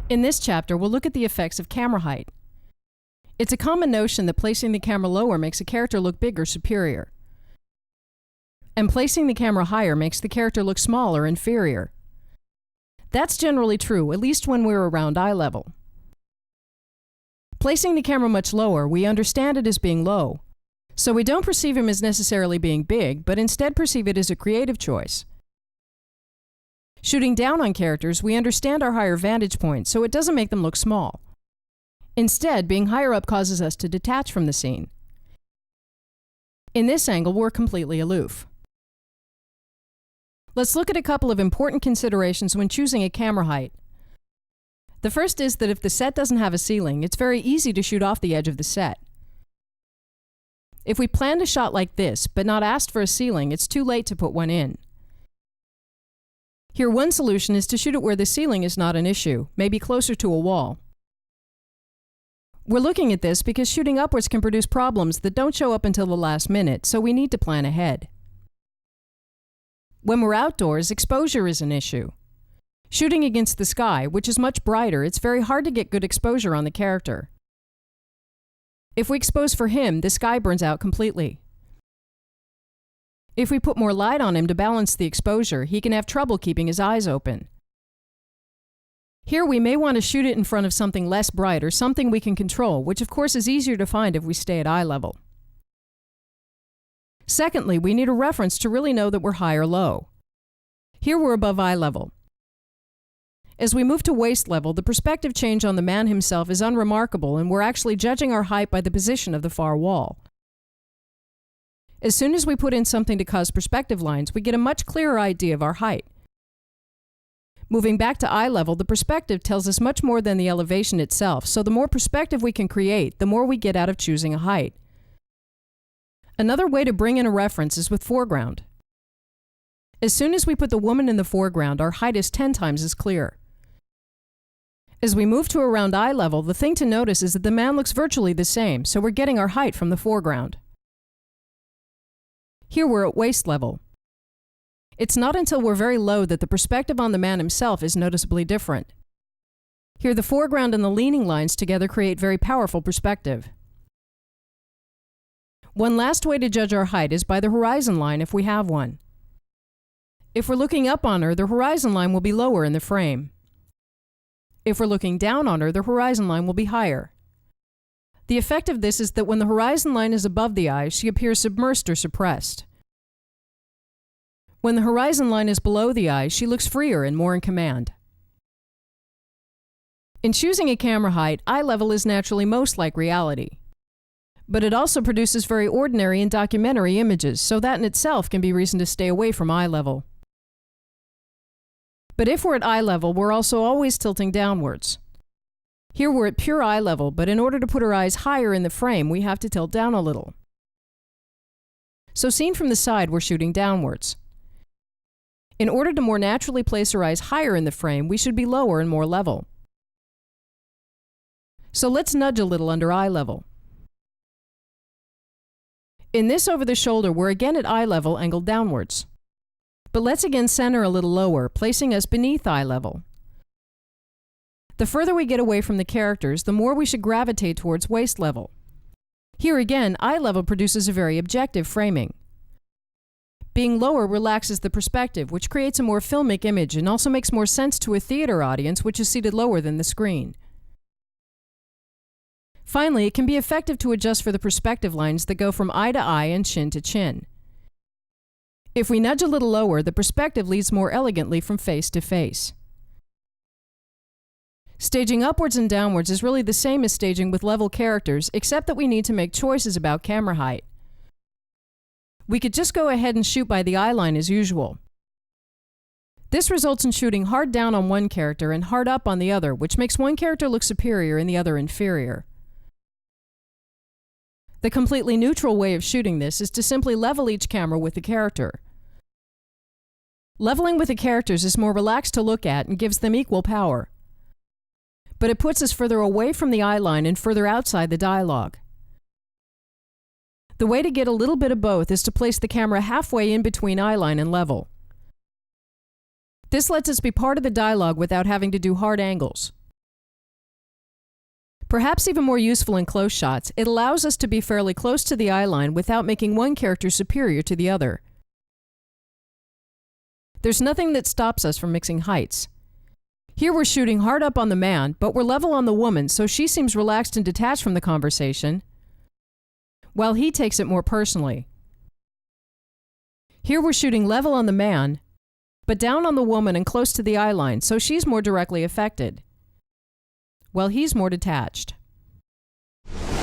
In this chapter, we'll look at the effects of camera height. It's a common notion that placing the camera lower makes a character look big or superior, and placing the camera higher makes the character look small or inferior. That's generally true, at least when we're around eye level. Placing the camera much lower, we understand it as being low, so we don't perceive him as necessarily being big, but instead perceive it as a creative choice. Shooting down on characters, we understand our higher vantage point, so it doesn't make them look small. Instead, being higher up causes us to detach from the scene. In this angle, we're completely aloof. Let's look at a couple of important considerations when choosing a camera height. The first is that if the set doesn't have a ceiling, it's very easy to shoot off the edge of the set. If we planned a shot like this, but not asked for a ceiling, it's too late to put one in. Here, one solution is to shoot it where the ceiling is not an issue, maybe closer to a wall. We're looking at this because shooting upwards can produce problems that don't show up until the last minute, so we need to plan ahead. When we're outdoors, exposure is an issue. Shooting against the sky, which is much brighter, it's very hard to get good exposure on the character. If we expose for him, the sky burns out completely. If we put more light on him to balance the exposure, he can have trouble keeping his eyes open. Here we may want to shoot it in front of something less bright or something we can control, which of course is easier to find if we stay at eye level. Secondly, we need a reference to really know that we're high or low. Here we're above eye level. As we move to waist level, the perspective change on the man himself is unremarkable, and we're actually judging our height by the position of the far wall. As soon as we put in something to cause perspective lines, we get a much clearer idea of our height. Moving back to eye level, the perspective tells us much more than the elevation itself, so the more perspective we can create, the more we get out of choosing a height. Another way to bring in a reference is with foreground. As soon as we put the woman in the foreground, our height is 10 times as clear. As we move to around eye level, the thing to notice is that the man looks virtually the same, so we're getting our height from the foreground. Here we're at waist level. It's not until we're very low that the perspective on the man himself is noticeably different. Here the foreground and the leaning lines together create very powerful perspective. One last way to judge our height is by the horizon line if we have one. If we're looking up on her, the horizon line will be lower in the frame. If we're looking down on her, the horizon line will be higher. The effect of this is that when the horizon line is above the eye, she appears submersed or suppressed. When the horizon line is below the eye, she looks freer and more in command. In choosing a camera height, eye level is naturally most like reality. But it also produces very ordinary and documentary images, so that in itself can be reason to stay away from eye level. But if we're at eye level, we're also always tilting downwards. Here we're at pure eye level, but in order to put our eyes higher in the frame, we have to tilt down a little. So seen from the side, we're shooting downwards. In order to more naturally place our eyes higher in the frame, we should be lower and more level. So let's nudge a little under eye level. In this over the shoulder, we're again at eye level angled downwards. But let's again center a little lower, placing us beneath eye level. The further we get away from the characters, the more we should gravitate towards waist level. Here again, eye level produces a very objective framing. Being lower relaxes the perspective, which creates a more filmic image and also makes more sense to a theater audience which is seated lower than the screen. Finally, it can be effective to adjust for the perspective lines that go from eye to eye and chin to chin. If we nudge a little lower, the perspective leads more elegantly from face to face. Staging upwards and downwards is really the same as staging with level characters, except that we need to make choices about camera height. We could just go ahead and shoot by the eye line as usual. This results in shooting hard down on one character and hard up on the other, which makes one character look superior and the other inferior. The completely neutral way of shooting this is to simply level each camera with the character. Leveling with the characters is more relaxed to look at and gives them equal power. But it puts us further away from the eye line and further outside the dialogue. The way to get a little bit of both is to place the camera halfway in between eye line and level. This lets us be part of the dialogue without having to do hard angles. Perhaps even more useful in close shots, it allows us to be fairly close to the eye line without making one character superior to the other. There's nothing that stops us from mixing heights. Here we're shooting hard up on the man, but we're level on the woman, so she seems relaxed and detached from the conversation, while he takes it more personally. Here we're shooting level on the man, but down on the woman and close to the eye line, so she's more directly affected, while he's more detached.